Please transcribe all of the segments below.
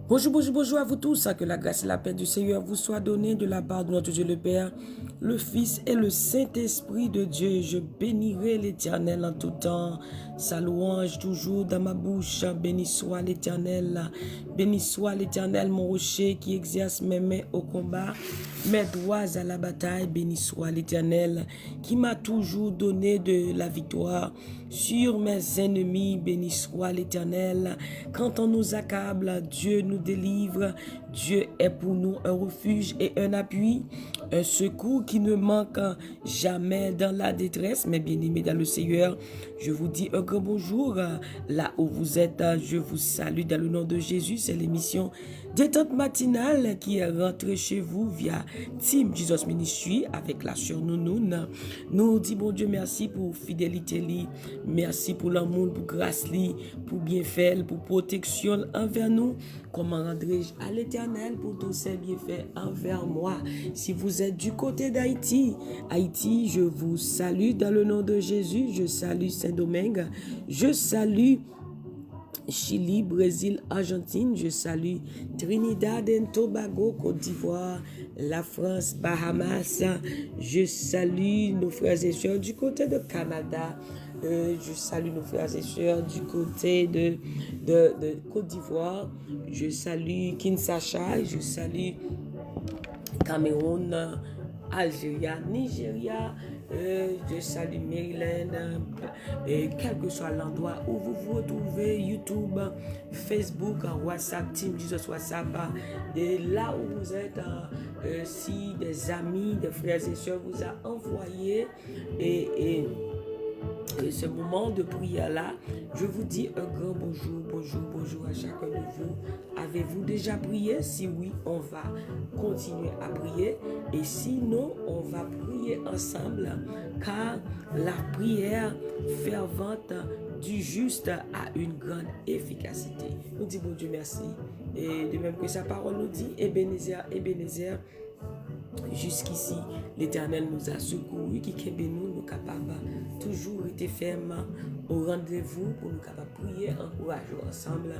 Bonjour, bonjour, bonjour à vous tous. Que la grâce et la paix du Seigneur vous soient données de la part de notre Dieu le Père, le Fils et le Saint-Esprit de Dieu. Je bénirai l'Éternel en tout temps. Sa louange toujours dans ma bouche. Béni soit l'Éternel. Béni soit l'Éternel, mon rocher qui exerce mes mains au combat, mes doigts à la bataille. Béni soit l'Éternel qui m'a toujours donné de la victoire sur mes ennemis. Béni soit l'Éternel. Quand on nous accable, Dieu nous délivre. Dieu est pour nous un refuge et un appui, un secours qui ne manque jamais dans la détresse. Mes bien-aimés dans le Seigneur, je vous dis un grand bonjour. Là où vous êtes, je vous salue dans le nom de Jésus. C'est l'émission Détente matinale qui est rentrée chez vous via Team Jesus Ministry avec la sœur Nounoun. Nous dit bon Dieu merci pour fidélité li, merci pour l'amour, pour grâce li, pour bienfait, pour protection envers nous. Comment rendrai-je à l'Éternel pour tous ses bienfaits envers moi? Si vous êtes du côté d'Haïti, je vous salue dans le nom de Jésus. Je salue Saint-Domingue. Je salue Chili, Brésil, Argentine. Je salue Trinidad et Tobago, Côte d'Ivoire, la France, Bahamas. Je salue nos frères et sœurs du côté de Canada. Je salue nos frères et sœurs du côté de Côte d'Ivoire. Je salue Kinshasa. Je salue Cameroun, Algérie, Nigeria. Je salue Maryland, quel que soit l'endroit où vous vous retrouvez, YouTube, Facebook, WhatsApp, Team Jesus WhatsApp, et là où vous êtes, si des amis, des frères et sœurs vous a envoyé et ce moment de prière-là, je vous dis un grand bonjour, bonjour, bonjour à chacun de vous. Avez-vous déjà prié? Si oui, on va continuer à prier. Et sinon, on va prier ensemble, car la prière fervente du juste a une grande efficacité. Nous disons bon Dieu merci. Et de même que sa parole nous dit, Ebenezer, Ebenezer, jusqu'ici, l'Éternel nous a secourus, qui nous capables toujours été fermes au rendez-vous pour nous capables de prier, encourager ensemble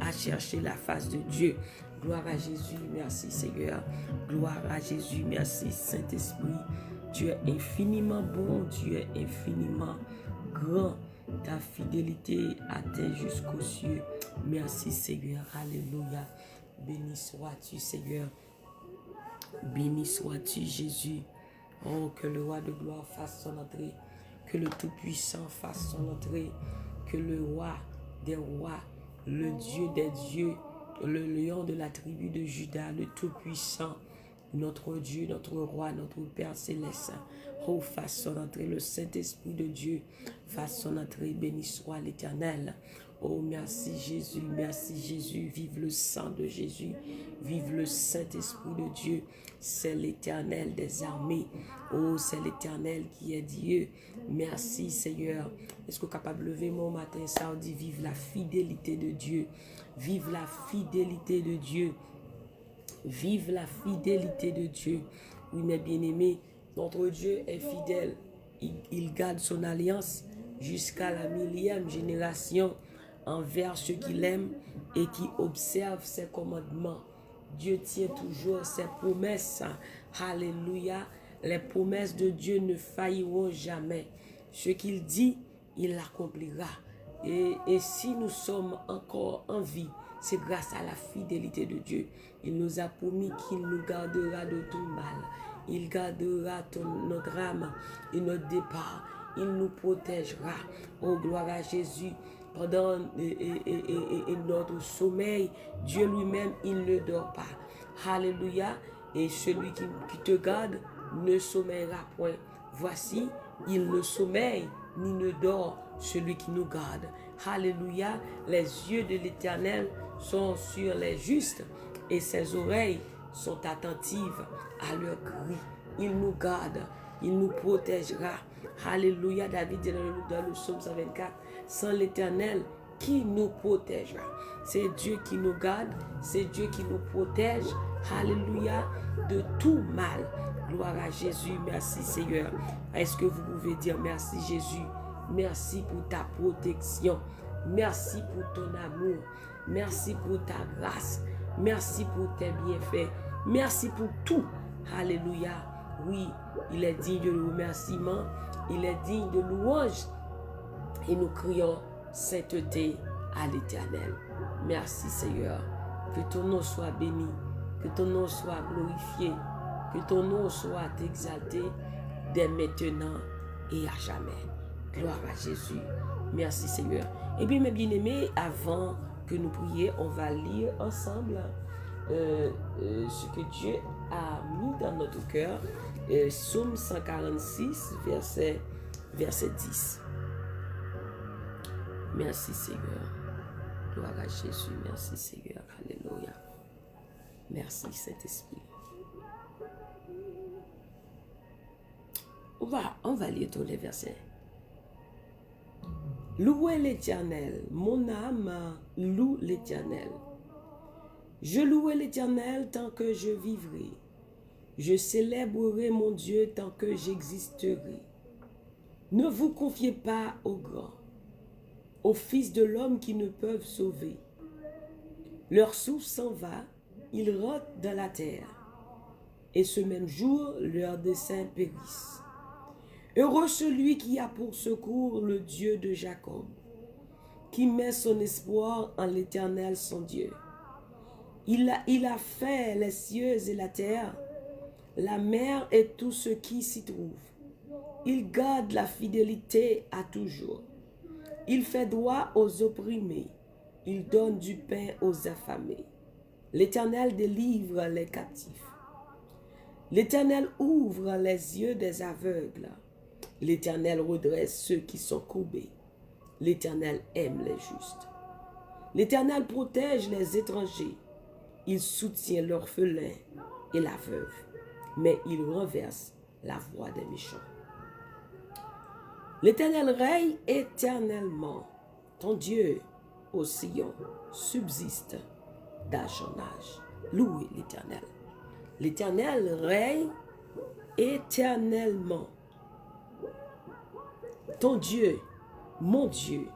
à chercher la face de Dieu. Gloire à Jésus, merci Seigneur. Gloire à Jésus, merci Saint-Esprit. Tu es infiniment bon, tu es infiniment grand. Ta fidélité atteint jusqu'aux cieux. Merci Seigneur, alléluia. Béni sois-tu Seigneur. Béni sois-tu Jésus. Oh, que le roi de gloire fasse son entrée. Que le Tout-Puissant fasse son entrée. Que le roi des rois, le Dieu des dieux, le lion de la tribu de Juda, le Tout-Puissant, notre Dieu, notre roi, notre Père céleste, oh, fasse son entrée. Le Saint-Esprit de Dieu fasse son entrée. Béni soit l'Éternel. Oh, merci Jésus, merci Jésus. Vive le sang de Jésus. Vive le Saint-Esprit de Dieu. C'est l'Éternel des armées. Oh, c'est l'Éternel qui est Dieu. Merci Seigneur. Est-ce que vous êtes capable de lever mon matin? Ça on dit vive la fidélité de Dieu. Vive la fidélité de Dieu. Vive la fidélité de Dieu. Oui, mes bien-aimés, notre Dieu est fidèle. Il garde son alliance jusqu'à la 1000e génération envers ceux qui l'aiment et qui observent ses commandements. Dieu tient toujours ses promesses. Alléluia. Les promesses de Dieu ne failliront jamais. Ce qu'il dit, il l'accomplira. Et si nous sommes encore en vie, c'est grâce à la fidélité de Dieu. Il nous a promis qu'il nous gardera de tout mal. Il gardera notre âme et notre départ. Il nous protégera. Oh, gloire à Jésus. Pendant notre sommeil, Dieu lui-même, il ne dort pas. Alléluia. Et celui qui te garde ne sommeillera point. Voici, il ne sommeille ni ne dort celui qui nous garde. Alléluia. Les yeux de l'Éternel sont sur les justes et ses oreilles sont attentives à leurs cris. Il nous garde, il nous protégera. Alléluia. David dit dans le psaume 124, sans l'Éternel, qui nous protégera? C'est Dieu qui nous garde, c'est Dieu qui nous protège. Alléluia. De tout mal. Gloire à Jésus. Merci Seigneur. Est-ce que vous pouvez dire merci Jésus? Merci pour ta protection. Merci pour ton amour. Merci pour ta grâce. Merci pour tes bienfaits. Merci pour tout. Alléluia. Oui, il est digne de remerciement. Il est digne de louange. Et nous crions sainteté à l'Éternel. Merci Seigneur. Que ton nom soit béni. Que ton nom soit glorifié. Que ton nom soit exalté dès maintenant et à jamais. Gloire à Jésus. Merci Seigneur. Et bien mes bien-aimés, avant que nous prions, on va lire ensemble ce que Dieu a mis dans notre cœur. Psaume 146, verset 10. Merci Seigneur. Gloire à Jésus. Merci Seigneur. Alléluia. Merci Saint-Esprit. On va lire tous les versets. Louez l'Éternel. Mon âme loue l'Éternel. Je louerai l'Éternel tant que je vivrai. Je célébrerai mon Dieu tant que j'existerai. Ne vous confiez pas aux grands, aux fils de l'homme qui ne peuvent sauver. Leur souffle s'en va, ils rentrent dans la terre, et ce même jour, leurs desseins périssent. Heureux celui qui a pour secours le Dieu de Jacob, qui met son espoir en l'Éternel son Dieu. Il a fait les cieux et la terre, la mer et tout ce qui s'y trouve. Il garde la fidélité à toujours. Il fait droit aux opprimés. Il donne du pain aux affamés. L'Éternel délivre les captifs. L'Éternel ouvre les yeux des aveugles. L'Éternel redresse ceux qui sont courbés. L'Éternel aime les justes. L'Éternel protège les étrangers. Il soutient l'orphelin et la veuve, mais il renverse la voix des méchants. L'Éternel règne éternellement. Ton Dieu, ô Sion, subsiste d'âge en âge. Louez l'Éternel. L'Éternel règne éternellement. Ton Dieu, mon Dieu,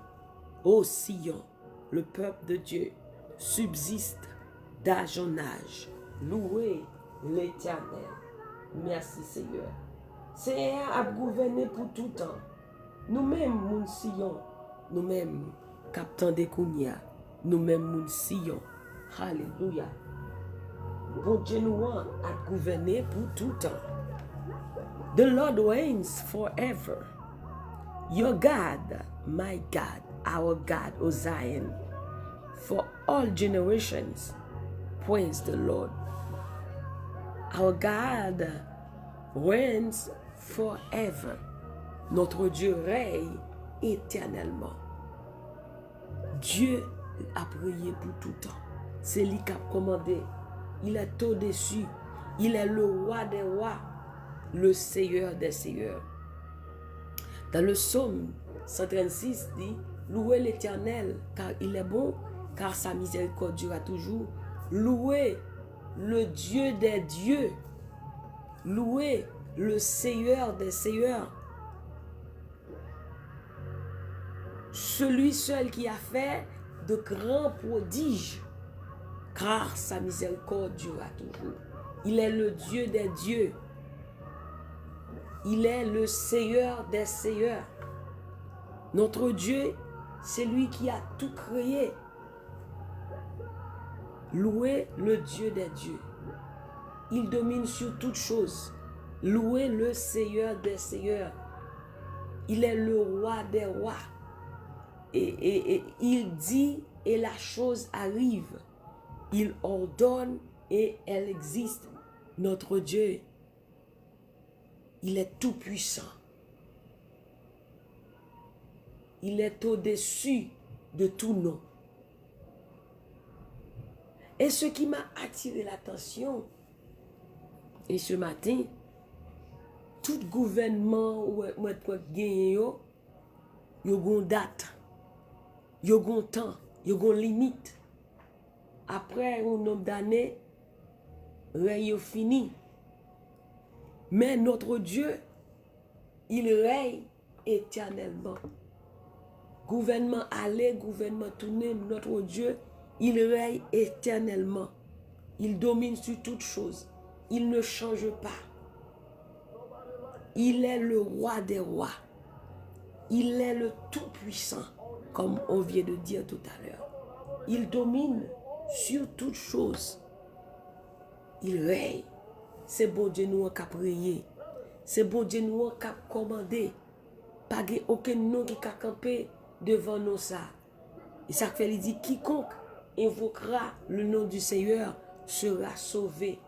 ô Sion, le peuple de Dieu, subsiste d'âge en âge. Louez l'Éternel. Merci Seigneur. Seigneur a gouverné pour tout temps. Nous-mêmes, moun Sion, nous-mêmes, captain de Kounia, nous-mêmes, moun Sion. Alléluia. Bon Dieu nous a gouverné pour tout temps. The Lord reigns forever. Your God, my God, our God, O Zion, for all generations, praise the Lord. Our God reigns forever. Notre Dieu règne éternellement. Dieu a prié pour tout temps. C'est lui qui a commandé. Il est au-dessus. Il est le roi des rois, le Seigneur des seigneurs. Dans le psaume 136 dit, louez l'Éternel car il est bon, car sa miséricorde durera toujours. Louez le Dieu des dieux. Louez le Seigneur des seigneurs. Celui seul qui a fait de grands prodiges, car sa miséricorde durera toujours. Il est le Dieu des dieux. Il est le Seigneur des seigneurs. Notre Dieu, c'est lui qui a tout créé. Louez le Dieu des dieux. Il domine sur toutes choses. Louez le Seigneur des seigneurs. Il est le roi des rois. Et il dit et la chose arrive. Il ordonne et elle existe. Notre Dieu, il est tout puissant. Il est au-dessus de tout nom. Et ce qui m'a attiré l'attention, et ce matin, tout gouvernement ou gagné yo gon date, yo gon temps, yo gon limite. Après un nombre d'années, règne fini. Mais notre Dieu, il règne éternellement. Gouvernement aller, gouvernement tourner, notre Dieu, il règne éternellement. Il domine sur toutes choses. Il ne change pas. Il est le roi des rois. Il est le tout-puissant, comme on vient de dire tout à l'heure. Il domine sur toutes choses. Il règne. C'est bon Dieu nous qui a prié. C'est bon Dieu nous qui a commandé. Pas aucun nom qui a campé devant nous ça. Et ça fait, il dit, quiconque invoquera le nom du Seigneur sera sauvé.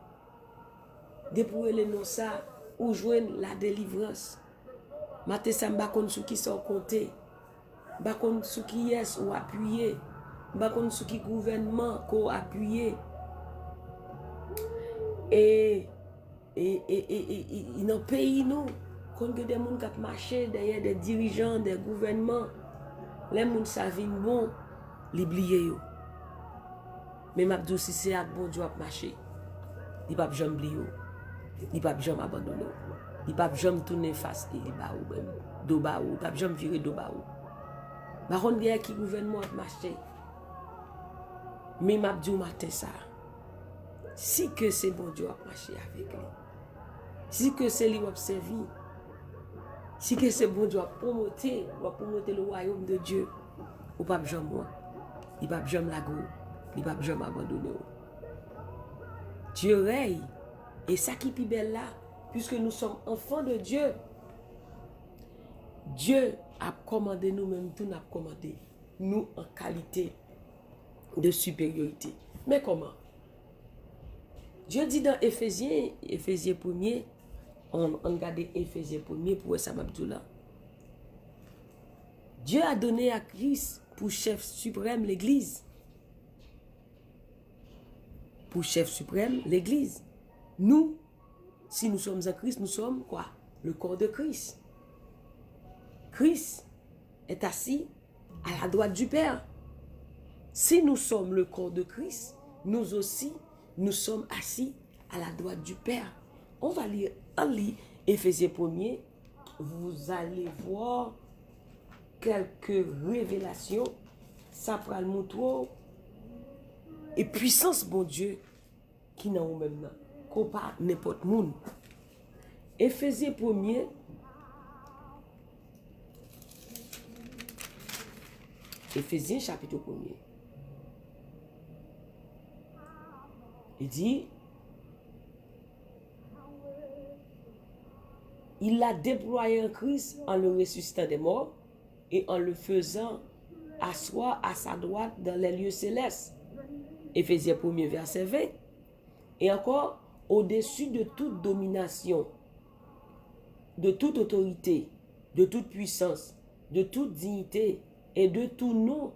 Dépouiller le nom ça, ou joindre la délivrance. Maté ça m'bakon sou qui sont comptés. M'bakon sou qui est ou appuyé. M'bakon sou qui gouvernement qu'on appuyé. Et dans le pays, nous, quand il y a des gens qui marchent derrière des dirigeants, des gouvernements, les gens savent bon, l'oublier. Mais Mabdou, si c'est à bon Dieu qui marche, il ne peut pas jamais oublier. Il ne peut pas jamais abandonner. Il ne peut pas jamais tourner face et il ne peut pas jamais virer de bas. Par contre, il y a qui gouvernement qui marche. Mais Mabdou matin ça. Si que c'est bon Dieu qui marche avec lui. Si que c'est lui qui observe. Si que c'est bon Dieu qui promoter le royaume de Dieu. Ou pas jamais moi. Il ne peut pas jamais la go. Il ne peut pas jamais abandonner. Dieu règne. Et ça qui est plus belle là, puisque nous sommes enfants de Dieu, Dieu a commandé nous-mêmes, tout n'a commandé, nous en qualité de supériorité. Mais comment? Dieu dit dans Éphésiens 1er, on regarde Éphésiens 1er pour ça là. Dieu a donné à Christ pour chef suprême l'Église. Pour chef suprême l'Église. Nous, si nous sommes en Christ, nous sommes quoi? Le corps de Christ. Christ est assis à la droite du Père. Si nous sommes le corps de Christ, nous aussi, nous sommes assis à la droite du Père. On va lire Éphésiens 1er. Vous allez voir quelques révélations. Ça prend le mouton et puissance, bon Dieu, qui n'a pas même qu'on pas n'importe monde. Éphésiens 1er. Éphésiens chapitre 1er. Il dit, il l'a déployé en Christ en le ressuscitant des morts et en le faisant asseoir à sa droite dans les lieux célestes. Éphésiens 1er verset 20. Et encore, au-dessus de toute domination, de toute autorité, de toute puissance, de toute dignité et de tout nom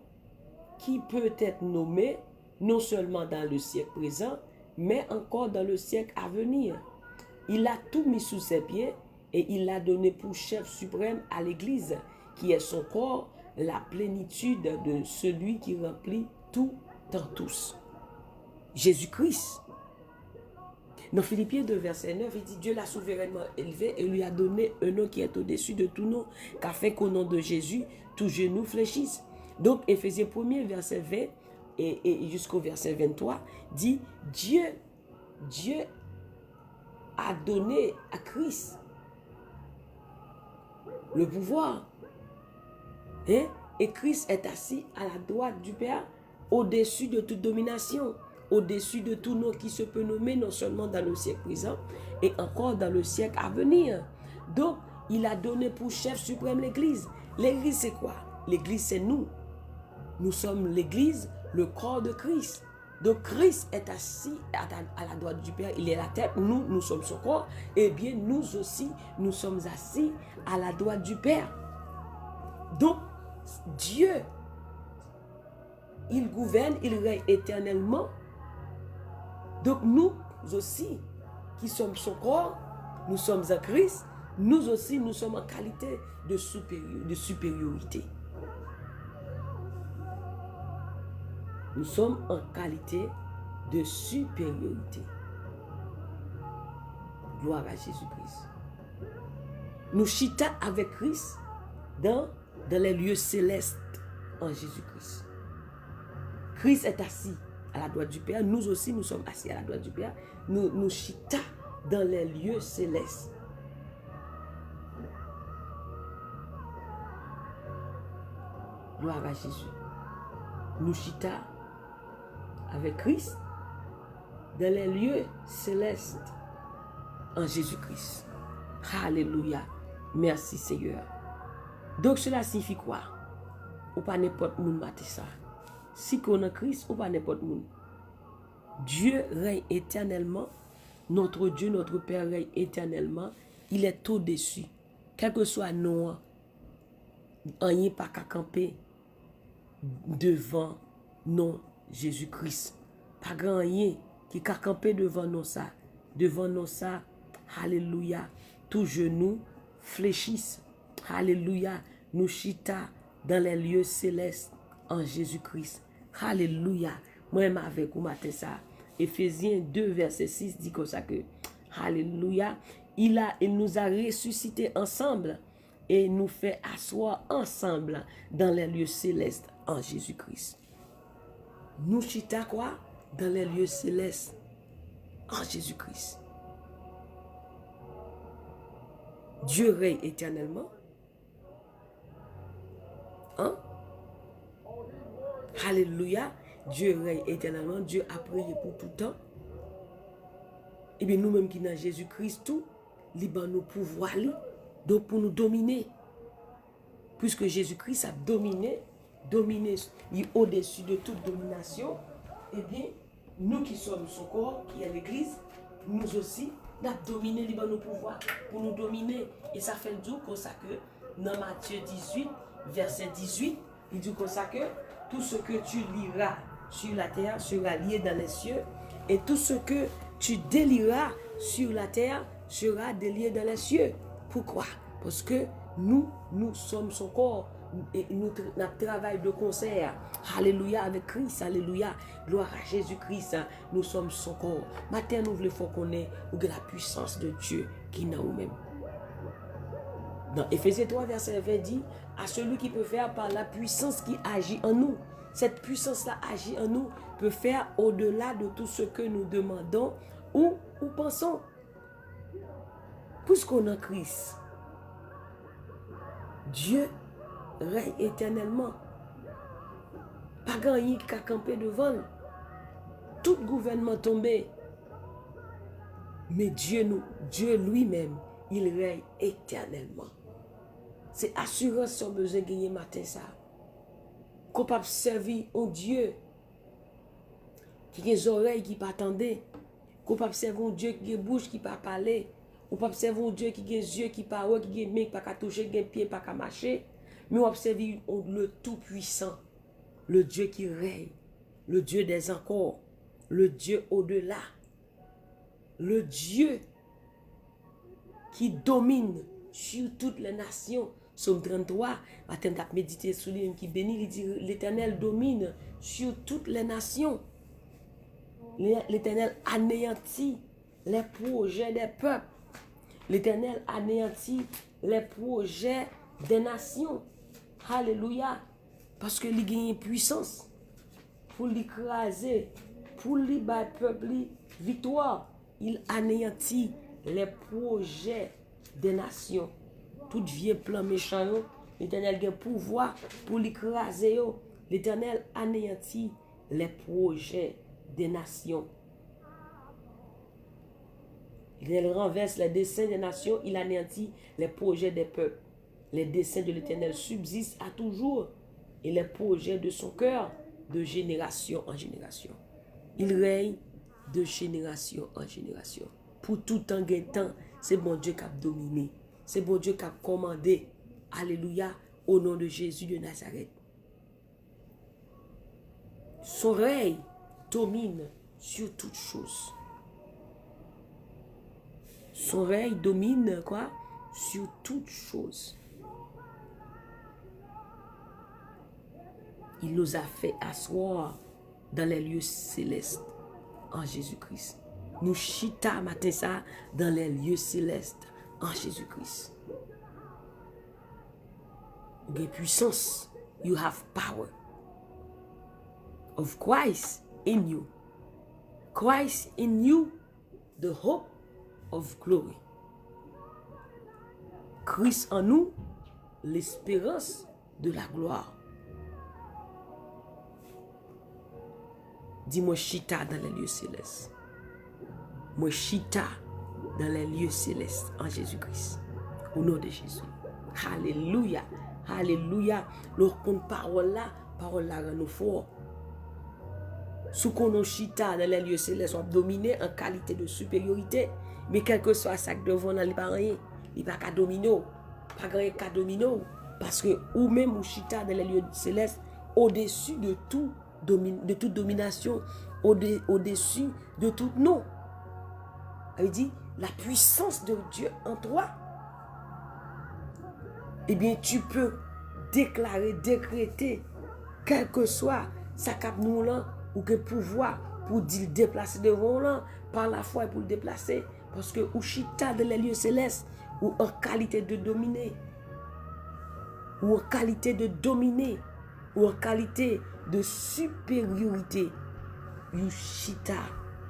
qui peut être nommé, non seulement dans le siècle présent, mais encore dans le siècle à venir. Il a tout mis sous ses pieds et il l'a donné pour chef suprême à l'Église, qui est son corps, la plénitude de celui qui remplit tout en tous. Jésus-Christ. Dans Philippiens 2, verset 9, il dit, Dieu l'a souverainement élevé et lui a donné un nom qui est au-dessus de tout nom, qu'afin qu'au nom de Jésus, tout genou fléchisse. Donc, Éphésiens 1er, verset 20 et jusqu'au verset 23, dit, Dieu a donné à Christ le pouvoir. Hein? Et Christ est assis à la droite du Père, au-dessus de toute domination, au-dessus de tout nom qui se peut nommer, non seulement dans le siècle présent, et encore dans le siècle à venir. Donc, il a donné pour chef suprême l'Église. L'Église, c'est quoi? L'Église, c'est nous. Nous sommes l'Église, le corps de Christ. Donc, Christ est assis à la droite du Père. Il est la tête. Nous sommes son corps. Eh bien, nous aussi, nous sommes assis à la droite du Père. Donc, Dieu, il gouverne, il règne éternellement. Donc nous aussi, qui sommes son corps, nous sommes en Christ, nous aussi, nous sommes en qualité de supériorité. Nous sommes en qualité de supériorité. Gloire à Jésus-Christ. Nous chita avec Christ dans les lieux célestes en Jésus-Christ. Christ est assis à la droite du Père, nous aussi nous sommes assis à la droite du Père. Nous chita dans les lieux célestes. Gloire à Jésus. Nous chita avec Christ dans les lieux célestes en Jésus-Christ. Alléluia. Merci Seigneur. Donc cela signifie quoi? Ou pas n'importe monde matin ça. Si qu'on a Christ, ou pas n'importe monde. Dieu règne éternellement. Notre Dieu, notre Père règne éternellement. Il est au-dessus. Quel que soit nous, rien pas qu'à camper devant non Jésus-Christ. Pas grand rien qui a campé devant nous ça. Devant nous ça. Alléluia. Tout genou fléchissent. Alléluia. Nous chita dans les lieux célestes en Jésus-Christ. Alléluia. Moi-même avec vous matin ça. Éphésiens 2 verset 6 dit comme ça que alléluia. Il nous a ressuscités ensemble et nous fait asseoir ensemble dans les lieux célestes en Jésus-Christ. Nous chita quoi? Dans les lieux célestes en Jésus-Christ. Dieu règne éternellement. Hein? Alléluia. Dieu règne éternellement. Dieu a prié pour tout temps. Et bien nous-mêmes qui dans Jésus-Christ, tout, libre nous pouvoir, donc pour nous dominer. Puisque Jésus-Christ a dominé au-dessus de toute domination, et bien nous qui sommes son corps, qui est l'Église, nous aussi, nous avons dominé libre nos pouvoirs pour nous dominer. Et ça fait le dire comme ça que dans Matthieu 18, verset 18, il dit comme ça que tout ce que tu liras sur la terre sera lié dans les cieux, et tout ce que tu délieras sur la terre sera délié dans les cieux. Pourquoi? Parce que nous sommes son corps et nous travaillons de concert. Alléluia avec Christ. Alléluia. Gloire à Jésus-Christ. Nous sommes son corps. Maintenant, nous voulons qu'on ait la puissance de Dieu qui est en nous-mêmes. Dans Éphésiens 3, verset 20 dit, à celui qui peut faire par la puissance qui agit en nous. Cette puissance-là agit en nous, peut faire au-delà de tout ce que nous demandons ou pensons. Puisqu'on a Christ, Dieu règne éternellement. Pas grand qui a campé devant. Tout gouvernement tombé. Mais Dieu lui-même, il règne éternellement. C'est assurance sur besoin de gagner matin ça. Qu'on peut servir un Dieu qui a des oreilles qui ne pas attendre. Qu'on peut servir un Dieu qui a une bouche qui ne pas parler. On peut observer un Dieu qui a des yeux qui ne pas voir, qui a des mains qui ne pas toucher, qui a des pieds qui ne pas marcher. Mais on observe le Tout-Puissant, le Dieu qui règne, le Dieu des encore, le Dieu au-delà, le Dieu qui domine sur toutes les nations. Psaume 33, matin d'ap méditer sur lui, qui bénit, il dit l'Éternel domine sur toutes les nations. L'Éternel anéantit les projets des peuples. L'Éternel anéantit les projets des nations. Alléluia. Parce que il a une puissance pour l'écraser, pour lui battre peuple victoire. Il anéantit les projets des nations. Tout vieux plan méchant, l'Éternel a un pouvoir pour l'écraser. L'Éternel anéantit les projets des nations. Il renverse les desseins des nations, il anéantit les projets des peuples. Les desseins de l'Éternel subsistent à toujours et les projets de son cœur de génération en génération. Il règne de génération en génération. Pour tout temps, c'est bon Dieu qui a dominé. C'est bon Dieu qui a commandé. Alléluia, au nom de Jésus de Nazareth. Son règne domine sur toutes choses. Son règne domine quoi? Sur toutes choses. Il nous a fait asseoir dans les lieux célestes en Jésus-Christ. Nous chita matin ça dans les lieux célestes en Jésus-Christ. You have puissance. You have power. Of Christ, in you. Christ in you, the hope of glory. Christ en nous, l'espérance de la gloire. Dis-moi chita dans les lieux célestes. Moi chita dans les lieux célestes en Jésus-Christ. Au nom de Jésus. Alléluia. Alléluia. Le compte parole là rend nous fort. Sous qu'on chita dans les lieux célestes, on dominer en qualité de supériorité. Mais quel que soit ça que devant, il n'y a pas rien. Il n'y a pas qu'à dominer. Pas grand qu'à dominer. Parce que ou même ou chita dans les lieux célestes, au-dessus de tout, de toute domination, au-dessus de tout nom. Elle dit, la puissance de Dieu en toi, eh bien, tu peux déclarer, décréter, quel que soit sa cap nous là, ou que pouvoir pour dire déplacer devant là, par la foi pour le déplacer, parce que ou chita dans les lieux célestes, ou en qualité de dominer, ou en qualité de dominer, ou en qualité de supériorité, you chita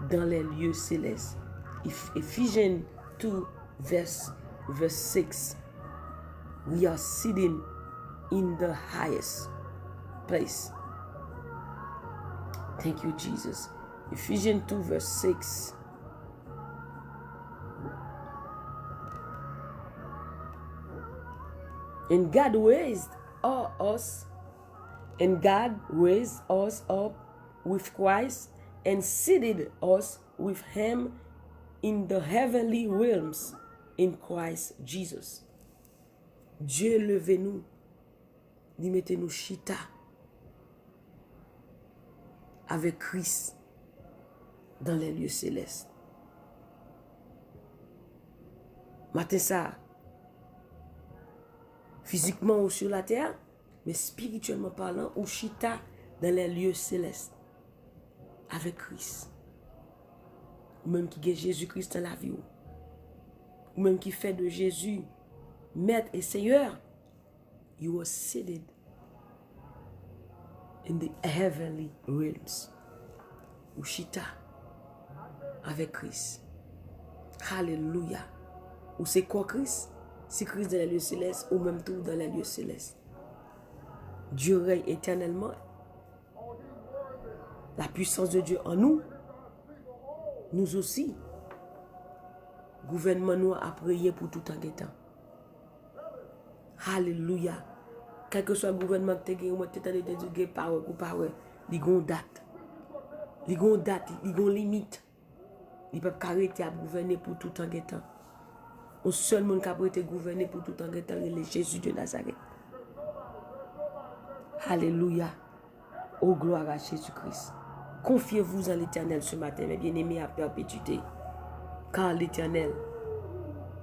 dans les lieux célestes. Ephesians 2 verse 6. We are sitting in the highest place. Thank you, Jesus. Ephesians 2 verse 6. And God raised us up with Christ and seated us with him in the heavenly realms in Christ Jesus. Dieu levez-nous, dit mettez-nous chita avec Christ dans les lieux célestes. Matin ça, physiquement ou sur la terre, mais spirituellement parlant, ou chita dans les lieux célestes avec Christ. Ou même qui gagne Jésus-Christ dans la vie. Ou même qui fait de Jésus Maître et Seigneur. You are seated in the heavenly realms. Ou chita avec Christ. Alléluia. Ou c'est quoi Christ? C'est Christ dans les lieux célestes ou même tout dans les lieux célestes. Dieu règne éternellement. La puissance de Dieu en nous. Nous aussi. Gouvernement nous a prié pour tout en temps. Alléluia. Quel que soit le gouvernement que tu as, tu as parole ou parole. Il y a une date. Il y a une date, il y a une limite. Il ne peut pas arrêter à gouverner pour tout en temps. Le seul monde qui a été gouverné pour tout en temps, c'est Jésus de Nazareth. Alléluia. Oh, gloire à Jésus-Christ. Confiez-vous en l'Éternel ce matin, mes bien-aimés, à perpétuité. Car l'Éternel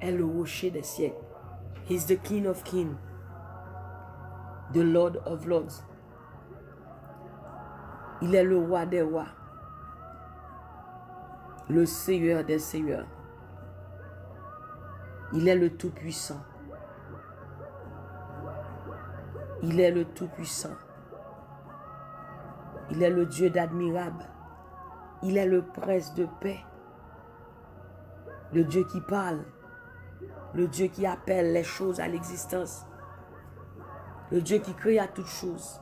est le rocher des siècles. He is the King of Kings, the Lord of Lords. Il est le roi des rois, le Seigneur des seigneurs. Il est le Tout-Puissant. Il est le Tout-Puissant. Il est le Dieu d'admirable. Il est le Prince de paix. Le Dieu qui parle. Le Dieu qui appelle les choses à l'existence. Le Dieu qui crée à toutes choses.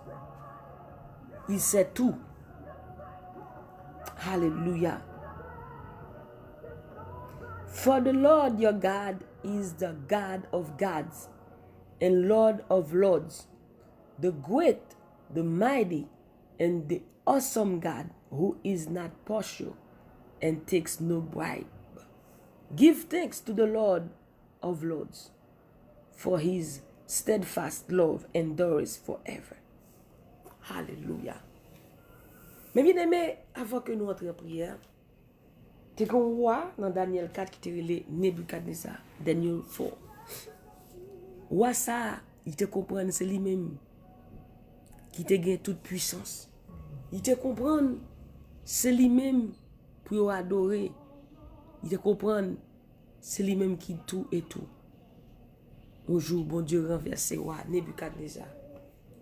Il sait tout. Alléluia. For the Lord your God is the God of gods and Lord of lords, the great, the mighty, and the awesome God who is not partial and takes no bribe. Give thanks to the Lord of lords, for his steadfast love endures forever. Hallelujah. Mais bien aimé, avant que nous entrions en prière, tu as un roi dans Daniel 4 qui te relève Nebuchadnezzar, Daniel 4. Roi ça, il te comprend, c'est lui-même qui te gagne toute puissance. Il te comprend, c'est lui-même pour adorer. Il te comprend, c'est lui-même qui tout et tout. Un jour, bon Dieu renverse roi Nebuchadnezzar.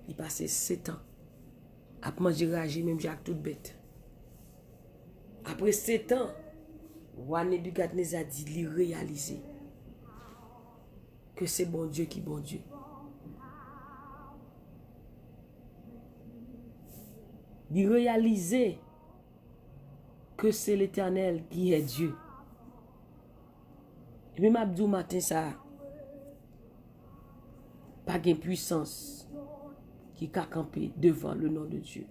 Il passait 7 ans à manger ragé, même Jacques toute bête. Après 7 ans, roi Nebuchadnezzar dit, il réaliser que c'est bon Dieu qui bon Dieu. Il réaliser que c'est l'Éternel qui est Dieu. Et puis m'abdou matin ça, pas de puissance qui a campé devant le nom de Dieu.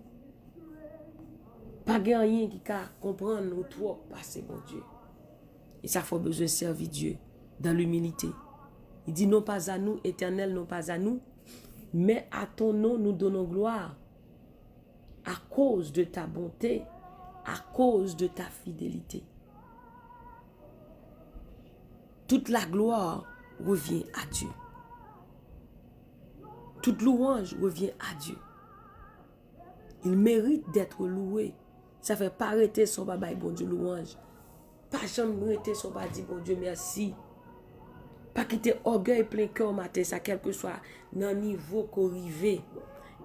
Pas de rien qui a comprendre nous trop passer bon Dieu. Et ça faut besoin de servir Dieu dans l'humilité. Il dit non pas à nous, Éternel, non pas à nous, mais à ton nom nous donnons gloire à cause de ta bonté, à cause de ta fidélité. Toute la gloire revient à Dieu. Toute louange revient à Dieu. Il mérite d'être loué. Ça fait pas arrêter son baba bon Dieu louange. Pas jamais arrêter son baba dit bon Dieu merci. Pas quitter orgueil plein cœur matin ça quel que soit dans niveau qu'on rive,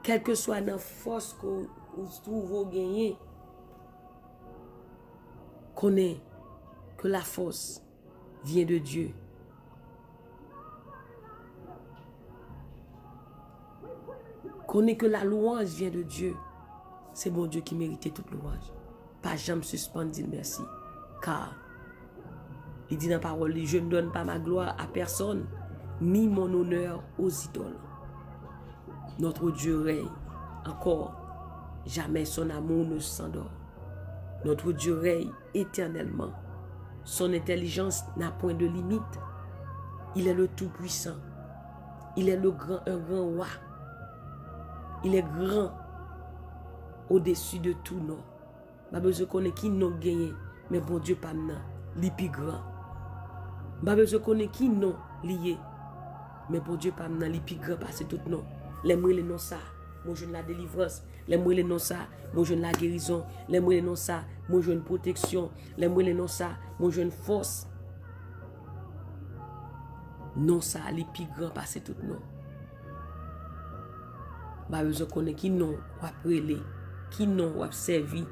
quel que soit dans force qu'on trouve gagner. Connais que la force vient de Dieu. Connais que la louange vient de Dieu. C'est bon Dieu qui méritait toute louange. Pas jamais suspendre dire merci. Car il dit dans la parole, je ne donne pas ma gloire à personne, ni mon honneur aux idoles. Notre Dieu règne encore. Jamais son amour ne s'endort. Notre Dieu règne éternellement. Son intelligence n'a point de limite. Il est le Tout-Puissant. Il est un grand roi. Il est grand au-dessus de tout nom. Pas besoin qu'on ait qui non gagné, mais bon Dieu pas maintenant, li plus grand. Pas besoin qu'on ait qui non lié, mais bon Dieu pas maintenant, li plus grand parce que tout nom. Les mots les non ça, moi je la délivrance. Les mots les non ça, moi je la guérison. Les mots les non ça, moi je protection. Les mots les non ça, moi je force. Non ça, li plus grand parce que tout nom. Pas besoin qu'on ait qui non ou après qui non ou servi.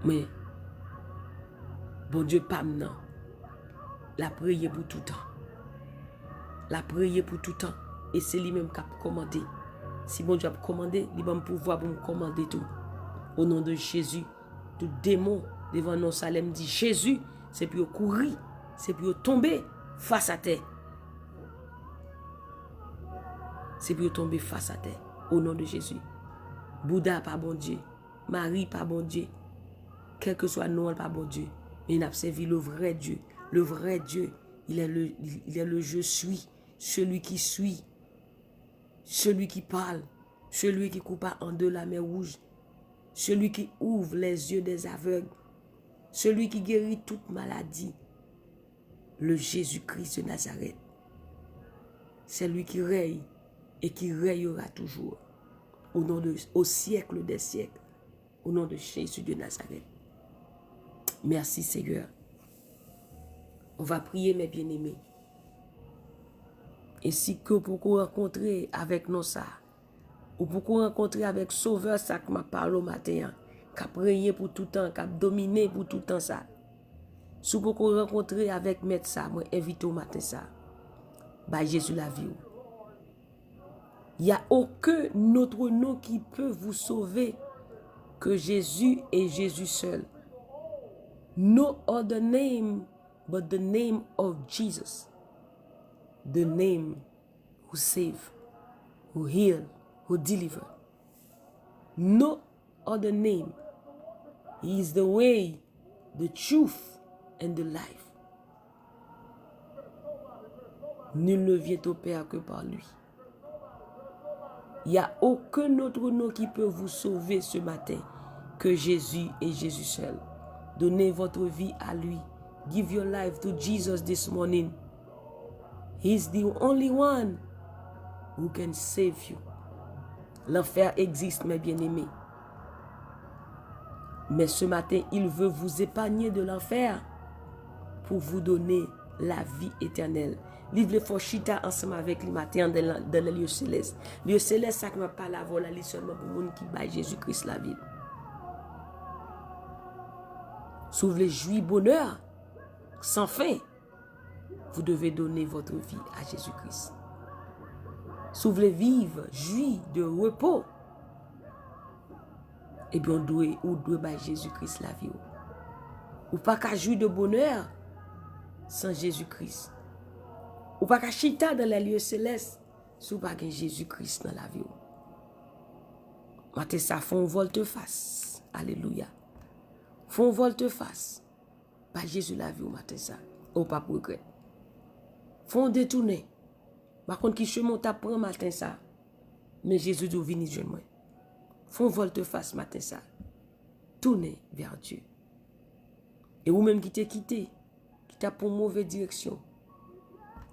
Mais bon Dieu pas maintenant. La prière pour tout temps. La prière pour tout temps. Et c'est lui-même qui a commandé. Si bon Dieu a commandé, il va me pouvoir pour me commander tout. Au nom de Jésus, tout démon devant nos Salem dit Jésus, c'est pour courir, c'est pour tomber face à terre. C'est pour tomber face à terre. Au nom de Jésus. Bouddha pas bon Dieu. Marie pas bon Dieu. Quel que soit Noël pas bon Dieu. Mais il a servi le vrai Dieu. Le vrai Dieu, il est le je suis. Celui qui suit. Celui qui parle. Celui qui coupe en deux la mer rouge. Celui qui ouvre les yeux des aveugles. Celui qui guérit toute maladie. Le Jésus-Christ de Nazareth. C'est lui qui règne et qui règnera toujours. Au siècle des siècles. Au nom de Jésus de Nazareth. Merci Seigneur. On va prier mes bien-aimés. Ainsi que pour qu'on rencontrer avec nous ça. Ou pour qu'on rencontrer avec Sauveur ça qui m'a parlé au matin. Qui a prié pour tout temps, qui a dominé pour tout temps ça. Si pour qu'on rencontrer avec Maître ça, moi invite au matin ça. Bah Jésus la vie. Il n'y a aucun autre nom qui peut vous sauver que Jésus et Jésus seul. No other name but the name of Jesus. The name who save, who heal, who deliver. No other name. He is the way, the truth, and the life. Nul ne vient au Père que par lui. Il n'y a aucun autre nom qui peut vous sauver ce matin que Jésus et Jésus seul. Donnez votre vie à lui. Give your life to Jesus this morning. He's the only one who can save you. L'enfer existe, mes bien-aimés. Mais ce matin, il veut vous épargner de l'enfer pour vous donner la vie éternelle. Livre le Fochita ensemble avec le matin dans le lieu céleste. Le lieu céleste, ça ne va pas la voler seulement pour les gens qui baillent Jésus-Christ la vie. Si vous voulez jouir bonheur sans fin, vous devez donner votre vie à Jésus-Christ. Si vous voulez vivre, jouir de repos, eh bien, on doit à Jésus-Christ la vie. Ou pas qu'à jouir de bonheur sans Jésus-Christ. Ou pas qu'à chita dans les lieux célestes si vous pas Jésus-Christ dans la vie. Matin, ça font volte-face. Alléluia. Font volte-face. Pas Jésus la vie, matin, ça. Ou pas pour regret. Font détourner. Par contre, qui chemin t'apprend matin, ça. Mais Jésus doit venir de moi. Font volte-face, matin, ça. Tournez vers Dieu. Et vous-même qui t'es quitté, qui t'a pour mauvaise direction,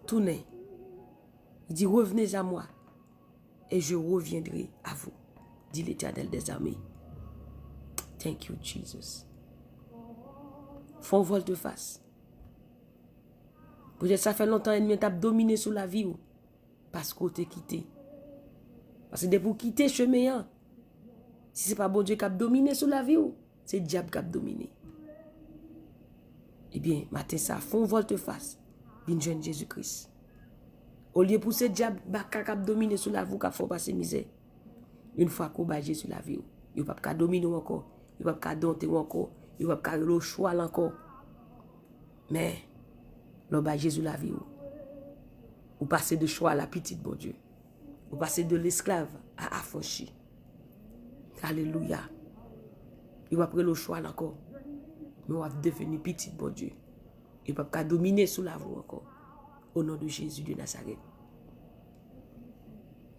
tournez. Il dit, revenez à moi et je reviendrai à vous, dit l'Éternel des armées. Thank you, Jesus. Font volte-face. Peut-être ça fait longtemps que tu as dominé sur la vie parce que tu es quitté. Parce que dès pour quitter le chemin, si ce n'est pas bon Dieu qui a dominé sur la vie, c'est le diable qui a dominé. Eh bien, matin ça, font volte-face, bien jeune Jésus-Christ. Au lieu de pousser le diable qui a dominé sur la vie, qui a fait passer misère. Une fois qu'on a Jésus la vie, il ne peut pas dominer encore, il ne peut pas dompter encore, il ne peut pas le choix encore. Mais, l'on a Jésus la vie, ou passer de choix à la petite, bon Dieu. Ou passer de l'esclave à affranchi. Alléluia. Il va prendre le choix encore. Mais on va devenir petit, bon Dieu. Il ne peut pas dominer sous la voie encore. Au nom de Jésus de Nazareth.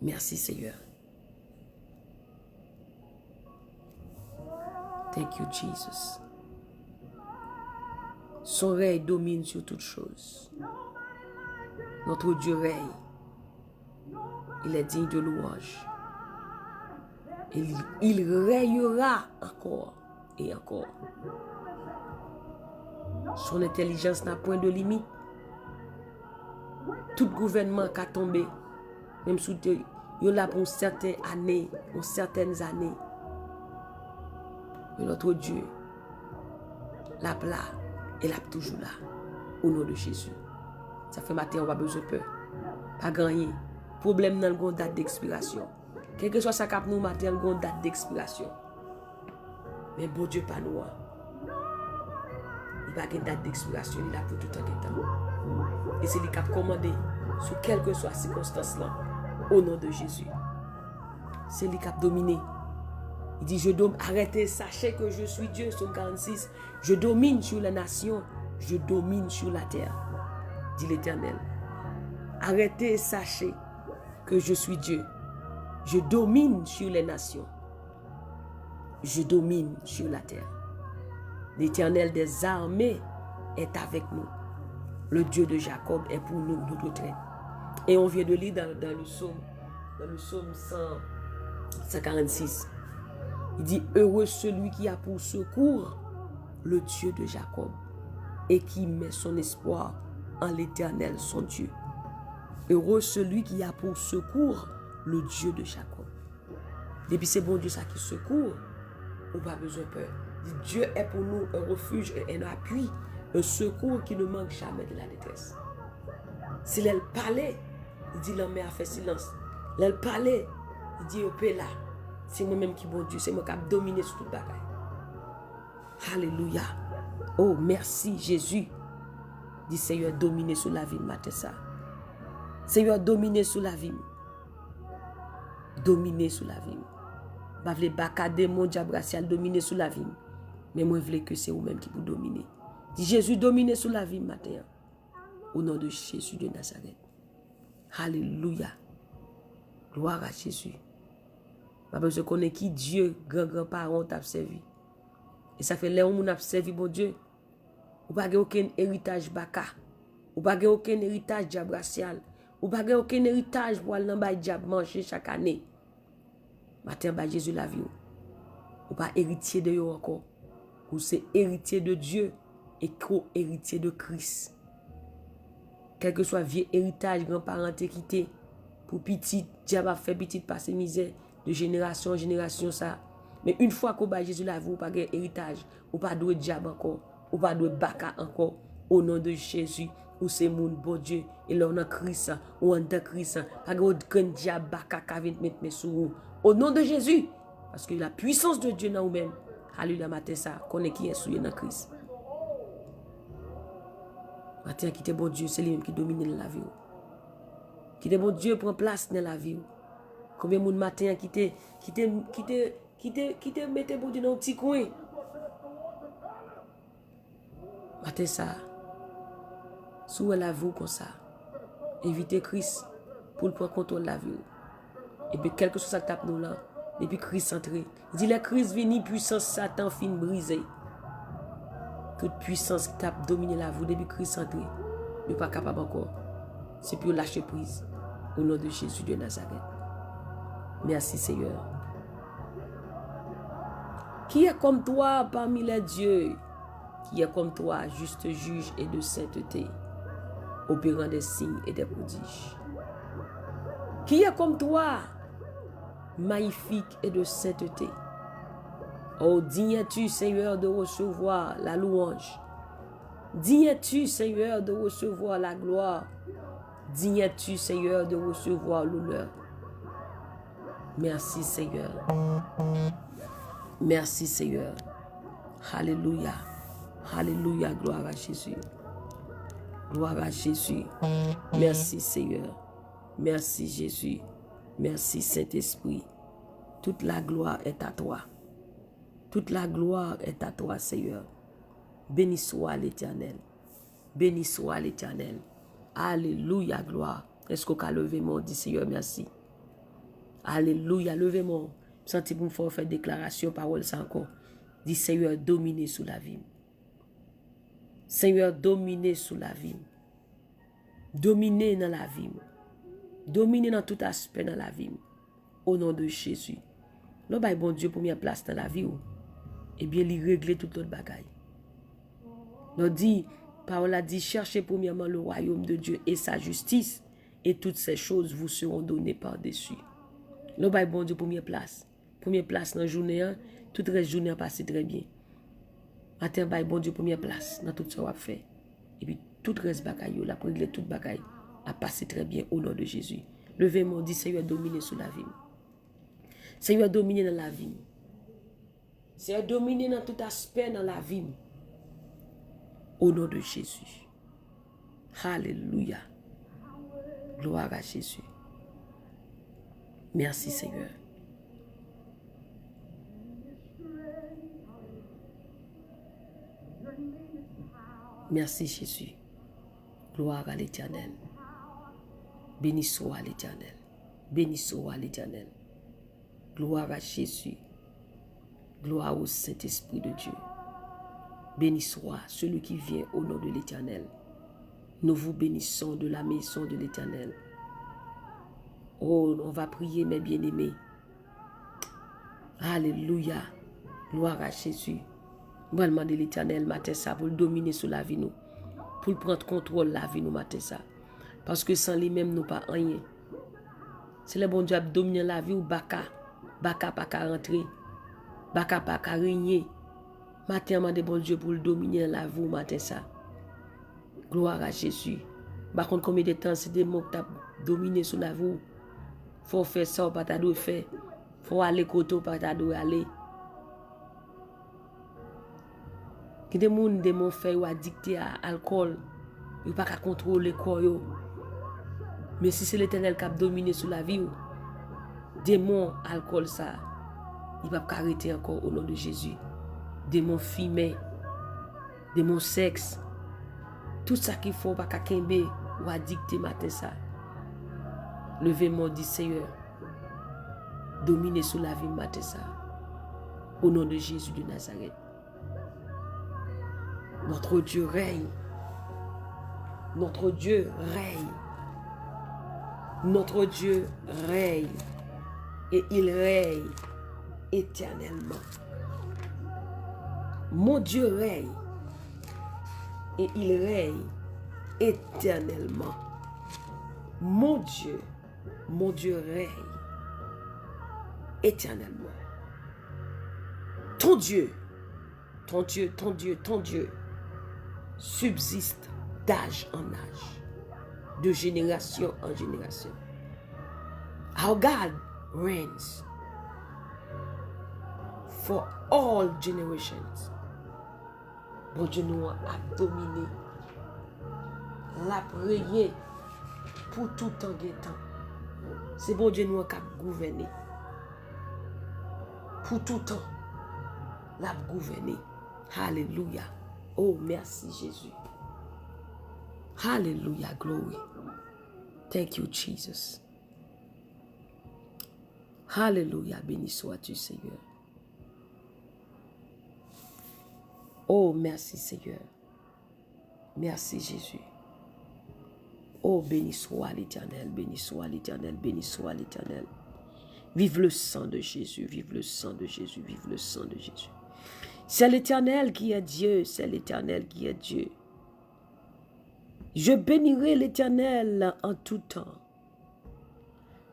Merci Seigneur. Thank you Jesus. Son règne domine sur toutes choses. Notre Dieu règne. Il est digne de louange. Il règnera encore et encore. Son intelligence n'a point de limite. Tout gouvernement qui a tombé, même si il y a pour certaines années, mais notre Dieu, la là, il est toujours là, au nom de Jésus. Ça fait matin, on va besoin de peur. Pas gagner. Problème dans le date d'expiration. Quel que soit ça cap nous matin, il y a une date d'expiration. Mais bon Dieu, pas nous. Il n'y a pas de date d'expiration, il a pour tout un temps. Et c'est lui qui a commandé, sur quelle que soit la circonstance là, au nom de Jésus. C'est lui qui a dominé. Il dit, je domine, arrêtez, sachez que je suis Dieu, Psaume 46. Je domine sur les nations, je domine sur la terre, dit l'Éternel. Arrêtez, sachez que je suis Dieu. Je domine sur les nations. Je domine sur la terre. L'Éternel des armées est avec nous. Le Dieu de Jacob est pour nous notre traite. Et on vient de lire dans le psaume 146. Il dit, heureux celui qui a pour secours le Dieu de Jacob et qui met son espoir en l'Éternel, son Dieu. Heureux celui qui a pour secours le Dieu de Jacob. Depuis c'est bon Dieu ça qui secourt, on n'a pas besoin de peur. Dieu est pour nous un refuge et un appui, un secours qui ne manque jamais de la détresse. S'il elle parlait, il dit l'homme a fait silence. Elle parlait, il dit au paix là. C'est moi-même qui bon Dieu, c'est moi qui a dominé sur toute bagaille. Alléluia. Oh, merci Jésus. Dit Seigneur, dominer sur la vie, matin ça. Seigneur, dominer sur la vie. Dominer sur la vie. Je ne veux pas que mon diable racial dominer sur la vie. Mais moi, je veux que c'est vous-même qui vous dominez. Dit Jésus, dominer sur la vie, matin. Au nom de Jésus de Nazareth. Alléluia. Gloire à Jésus. Parce que connaît qui Dieu, grand-parent, t'a servi. Et ça fait là où on a servi, bon Dieu. Ou pas aucun héritage baka. Ou pas aucun héritage diable racial. Ou pas aucun héritage pour aller dans le diable manger chaque année. Matin, bah Jésus la vie. Ou pas héritier de yo encore. Ou c'est héritier de Dieu et co-héritier de Christ. Quel que soit vieux héritage, grand-parent quitté, pour petit, diable a fait petit passer misère de génération en génération ça. Mais une fois qu'on bat Jésus la vie, ou pas de héritage, ou pas de diable encore, ou pas de baka encore, au nom de Jésus, ou c'est mon bon Dieu, et là on a Christ, ou on a Christ, pas de diable baka qui vient mettre sur vous. Au nom de Jésus, parce que la puissance de Dieu dans vous-même, alléluia, matin ça, connaît qui est souillé dans Christ. Matin, qui est bon Dieu, c'est lui-même qui domine la vie. Qui est bon Dieu prend place dans la vie. Combien de monde matin qui te mette bon Dieu dans un petit coin. Matin ça, sous la vie comme ça, invitez Christ pour prendre contrôle de la vie. Et puis quelque chose ça tape nous là, et puis Christ entré. Il dit la crise vient, puissance Satan fin brisée. Toute puissance qui tape dominer la vie depuis Christ entré, n'est pas capable encore. C'est pour lâcher prise. Au nom de Jésus de Nazareth. Merci Seigneur. Qui est comme toi parmi les dieux? Qui est comme toi, juste juge et de sainteté, opérant des signes et des prodiges? Qui est comme toi, magnifique et de sainteté? Oh, digne es-tu, Seigneur, de recevoir la louange. Digne es-tu, Seigneur, de recevoir la gloire. Digne es-tu, Seigneur, de recevoir l'honneur. Merci, Seigneur. Merci, Seigneur. Alléluia. Alléluia. Gloire à Jésus. Gloire à Jésus. Merci, Seigneur. Merci, Jésus. Merci, Saint-Esprit. Toute la gloire est à toi. Toute la gloire est à toi, Seigneur. Béni soit l'Éternel. Béni soit l'Éternel. Alléluia, gloire. Est-ce qu'on peut lever mon dit Seigneur, merci. Alléluia, levez mon. Sentez pour me faire déclaration, parole, ça encore. Dis Seigneur, dominez sous la vie. Seigneur, dominez sous la vie. Dominez dans la vie. Dominez dans tout aspect dans la vie. Au nom de Jésus. Le bail bon Dieu première place dans la vie. Eh bien, il règle toute autre bagaille. Nous dit, parole a dit, cherchez premièrement le royaume de Dieu et sa justice, et toutes ces choses vous seront données par-dessus. Le bail bon Dieu première place. Première place dans la journée, toute la journée a passé très bien. Matin, bail bon Dieu première place dans tout ce qu'on a fait. Et puis, tout reste bagaille, la régler toute bagaille a passé très bien au nom de Jésus. Levez-moi, dit Seigneur, dominer sur la vie. Seigneur, dominer dans la vie. Seigneur, dominer dans tout aspect dans la vie. Au nom de Jésus. Alléluia. Gloire à Jésus. Merci Seigneur. Merci Jésus. Gloire à l'Éternel. Béni soit l'Éternel. Béni soit l'Éternel. Gloire à Jésus. Gloire au Saint-Esprit de Dieu. Béni soit celui qui vient au nom de l'Éternel. Nous vous bénissons de la maison de l'Éternel. Oh, on va prier mes bien-aimés. Alléluia. Gloire à Jésus. On va demander l'Éternel matin ça pour le dominer sur la vie nous. Pour prendre contrôle de la vie nous matin ça. Parce que sans lui-même nous pas rien. C'est le bon Dieu qui domine la vie ou baka. Baka pas qu'à rentrer. Baka pas qu'à régner. Matin, on demande bon Dieu pour le dominer la vie ou matin ça. Gloire à Jésus. Par contre, combien de temps c'est des mots qui t'ont dominé sur la vie. Faut faire ça, pas t'as faire. Faut aller côté, pas t'as aller. Qui des gens des mots fait ou addicté à l'alcool, ils pas qu'à contrôler quoi yo. Mais si c'est l'Éternel qui a dominé sur la vie, démon alcool ça, il va pas arrêter encore au nom de Jésus. Démon fumé, démon sexe, tout ça qu'il faut pas qu'à kembe ou addicté matin ça. Levez-moi dit Seigneur, dominer sur la vie matin ça. Au nom de Jésus de Nazareth. Notre Dieu règne. Notre Dieu règne. Notre Dieu règne. Et il règne éternellement. Mon Dieu règne. Et il règne éternellement. Mon Dieu règne éternellement. ton Dieu, ton Dieu, ton Dieu, ton Dieu subsiste d'âge en âge, de génération en génération. Our God reigns for all generations. Bon Dieu nous a dominé, l'a prié pour tout temps et temps. C'est bon Dieu nous a gouverné. Pour tout temps, l'a gouverné. Alléluia. Oh, merci Jésus. Hallelujah, glory. Thank you, Jesus. Hallelujah, béni sois-tu, Seigneur. Oh, merci, Seigneur. Merci, Jésus. Oh, béni soit l'Éternel, béni soit l'Éternel, béni soit l'Éternel. Vive le sang de Jésus, vive le sang de Jésus, vive le sang de Jésus. C'est l'Éternel qui est Dieu, c'est l'Éternel qui est Dieu. Je bénirai l'Éternel en tout temps.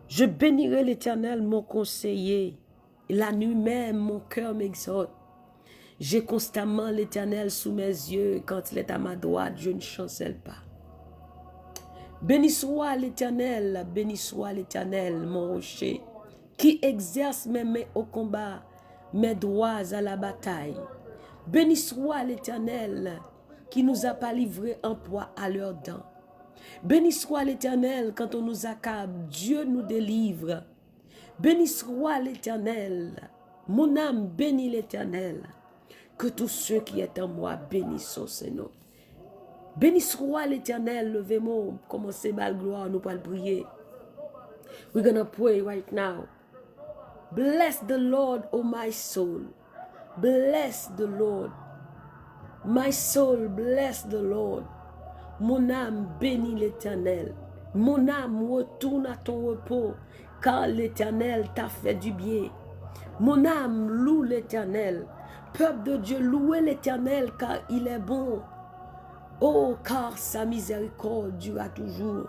Je bénirai l'Éternel, mon conseiller. La nuit même, mon cœur m'exhorte. J'ai constamment l'Éternel sous mes yeux. Quand il est à ma droite, je ne chancelle pas. Béni soit l'Éternel, mon rocher, qui exerce mes mains au combat, mes doigts à la bataille. Béni soit l'Éternel, qui nous a pas livrés en proie à leurs dents. Béni soit l'Éternel, quand on nous accable, Dieu nous délivre. Béni soit l'Éternel, mon âme bénit l'Éternel. Que tous ceux qui sont en moi bénissent son Seigneur. Béni soit l'Éternel, levez-moi, commencez ma gloire, nous allons prier. We're going to pray right now. Bless the Lord, oh my soul. Bless the Lord. My soul, bless the Lord. Mon âme bénit l'Éternel. Mon âme retourne à ton repos, car l'Éternel t'a fait du bien. Mon âme loue l'Éternel. Peuple de Dieu, louez l'Éternel, car il est bon. Oh, car sa miséricorde durera toujours.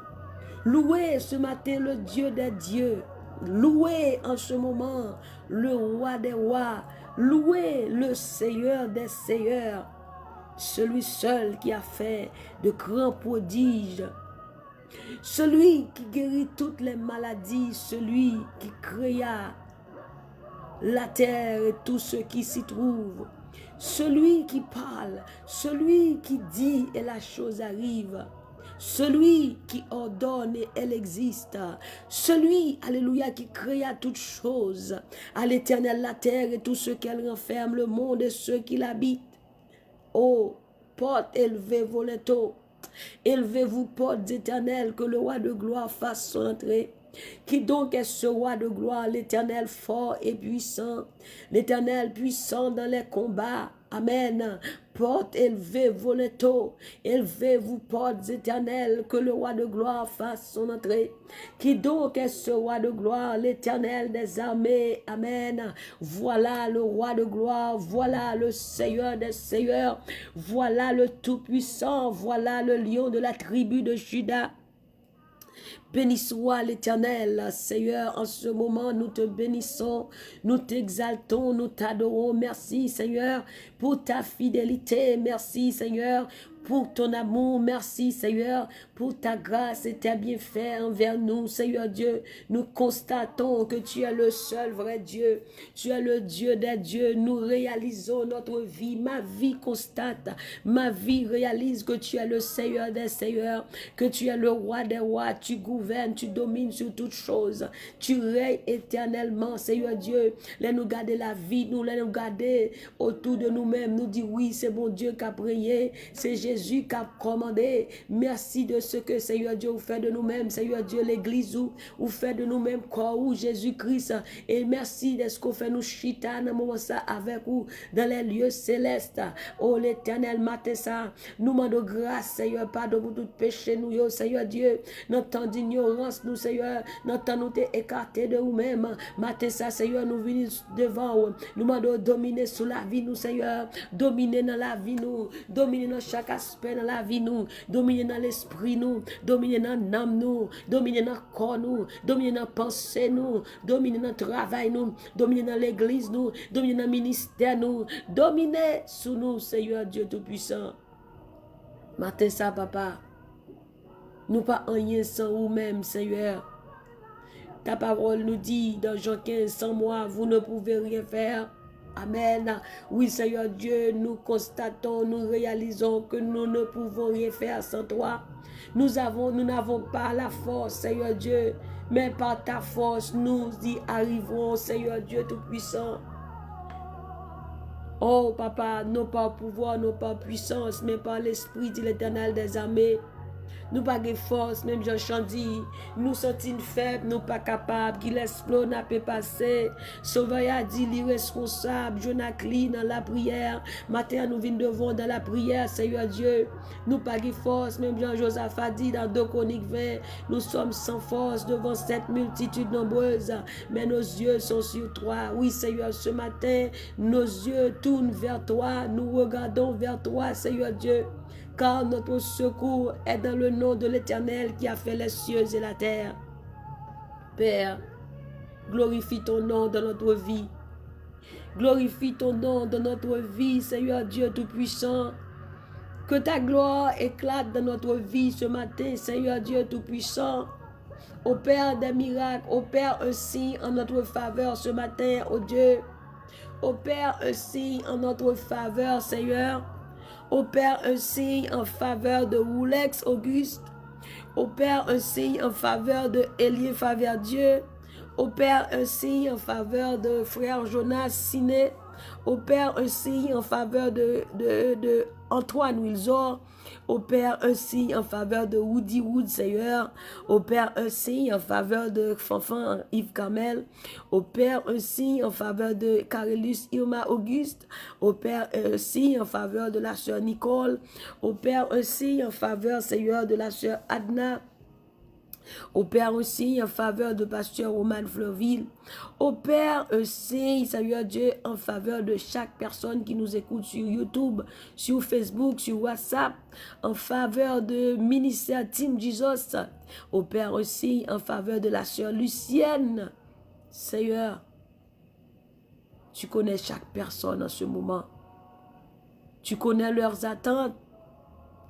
Louez ce matin le Dieu des dieux. Louez en ce moment le roi des rois. Louez le Seigneur des seigneurs. Celui seul qui a fait de grands prodiges. Celui qui guérit toutes les maladies. Celui qui créa la terre et tout ce qui s'y trouve. Celui qui parle, celui qui dit et la chose arrive. Celui qui ordonne et elle existe. Celui, alléluia, qui créa toutes choses. À l'Éternel la terre et tout ce qu'elle renferme, le monde et ceux qui l'habitent. Oh, portes élevées vos linteaux. Élevez-vous, portes éternelles, que le roi de gloire fasse son entrée. Qui donc est ce roi de gloire? L'Éternel fort et puissant. L'Éternel puissant dans les combats. Amen. Portes élevées vos linteaux. Élevez-vous, portes éternelles, que le roi de gloire fasse son entrée. Qui donc est ce roi de gloire? L'Éternel des armées. Amen. Voilà le roi de gloire. Voilà le Seigneur des seigneurs. Voilà le Tout-Puissant. Voilà le lion de la tribu de Juda. Béni soit l'Éternel, Seigneur, en ce moment nous te bénissons, nous t'exaltons, nous t'adorons. Merci Seigneur pour ta fidélité, merci Seigneur pour ton amour, merci Seigneur pour ta grâce et ta bienfaits envers nous. Seigneur Dieu, nous constatons que tu es le seul vrai Dieu, tu es le Dieu des dieux. Nous réalisons notre vie, ma vie constate, ma vie réalise que tu es le Seigneur des seigneurs, que tu es le roi des rois. Tu gouvernes, tu domines sur toutes choses, tu règnes éternellement. Seigneur Dieu, laisse-nous garder la vie, laisse-nous garder autour de nous-mêmes. Nous dit oui, c'est bon Dieu qui a prié, c'est Jésus qui a commandé. Merci de ce que Seigneur Dieu vous fait de nous-mêmes. Seigneur Dieu, l'église vous fait de nous-mêmes corps ou Jésus-Christ. Et merci de ce qu'on fait nous chita dans moment ça avec vous dans les lieux célestes. Oh l'Éternel, matin ça, nous demandons grâce Seigneur, pardon pour tout péché nous, Seigneur Dieu, notre temps d'ignorance nous Seigneur, notre temps nous t'es écarté de nous-mêmes. Matin ça Seigneur, nous venons devant nous demandons dominer sur la vie nous Seigneur, dominer dans la vie nous, dominer dans chaque aspect aspect dans la vie nous, dominer dans l'esprit nous, dominer dans l'âme nous, dominer dans le corps nous, dominer dans la pensée nous, dominer dans le travail nous, dominer dans l'église nous, dominer dans le ministère nous, dominer sous nous, Seigneur Dieu Tout-Puissant. Matin ça, papa, nous pas rien sans vous-même, Seigneur. Ta parole nous dit dans Jean 15, sans moi, vous ne pouvez rien faire. Amen. Oui, Seigneur Dieu, nous constatons, nous réalisons que nous ne pouvons rien faire sans toi. Nous n'avons pas la force, Seigneur Dieu, mais par ta force, nous y arriverons, Seigneur Dieu Tout-Puissant. Oh, papa, non par pouvoir, non par puissance, mais par l'Esprit de l'Éternel des armées. Nous pas de force, même Jean dit, nous sommes faibles, nous pas capables, qu'il explose n'a pas passé. Sauveur a dit, l'irresponsable, Jonacli dans la prière. Matin, nous venons devant dans la prière, Seigneur Dieu. Nous pas de force, même Jean-Joseph a dit dans 2 Chroniques 20, nous sommes sans force devant cette multitude nombreuse, mais nos yeux sont sur toi. Oui, Seigneur, ce matin, nos yeux tournent vers toi, nous regardons vers toi, Seigneur Dieu. Car notre secours est dans le nom de l'Éternel qui a fait les cieux et la terre. Père, glorifie ton nom dans notre vie. Glorifie ton nom dans notre vie, Seigneur Dieu Tout-Puissant. Que ta gloire éclate dans notre vie ce matin, Seigneur Dieu Tout-Puissant. Opère des miracles, opère un signe en notre faveur ce matin, oh Dieu. Opère un signe en notre faveur, Seigneur. Opère un signe en faveur de Roulex Auguste. Opère un signe en faveur de Elie Faverdieu. Opère un signe en faveur de frère Jonas Siné. Opère un signe en faveur de Antoine Wilzor. Opère un signe en faveur de Woody Wood, Seigneur. Opère un signe en faveur de Fanfan Yves Kamel. Opère un signe en faveur de Carolus Irma Auguste. Opère un signe en faveur de la sœur Nicole. Opère un signe en faveur, Seigneur, de la sœur Adna. Opère un signe en faveur de pasteur Roman Fleurville. Opère un signe, Seigneur Dieu, en faveur de chaque personne qui nous écoute sur YouTube, sur Facebook, sur WhatsApp, en faveur de ministère Team Jesus. Opère un signe en faveur de la sœur Lucienne. Seigneur, tu connais chaque personne en ce moment. Tu connais leurs attentes.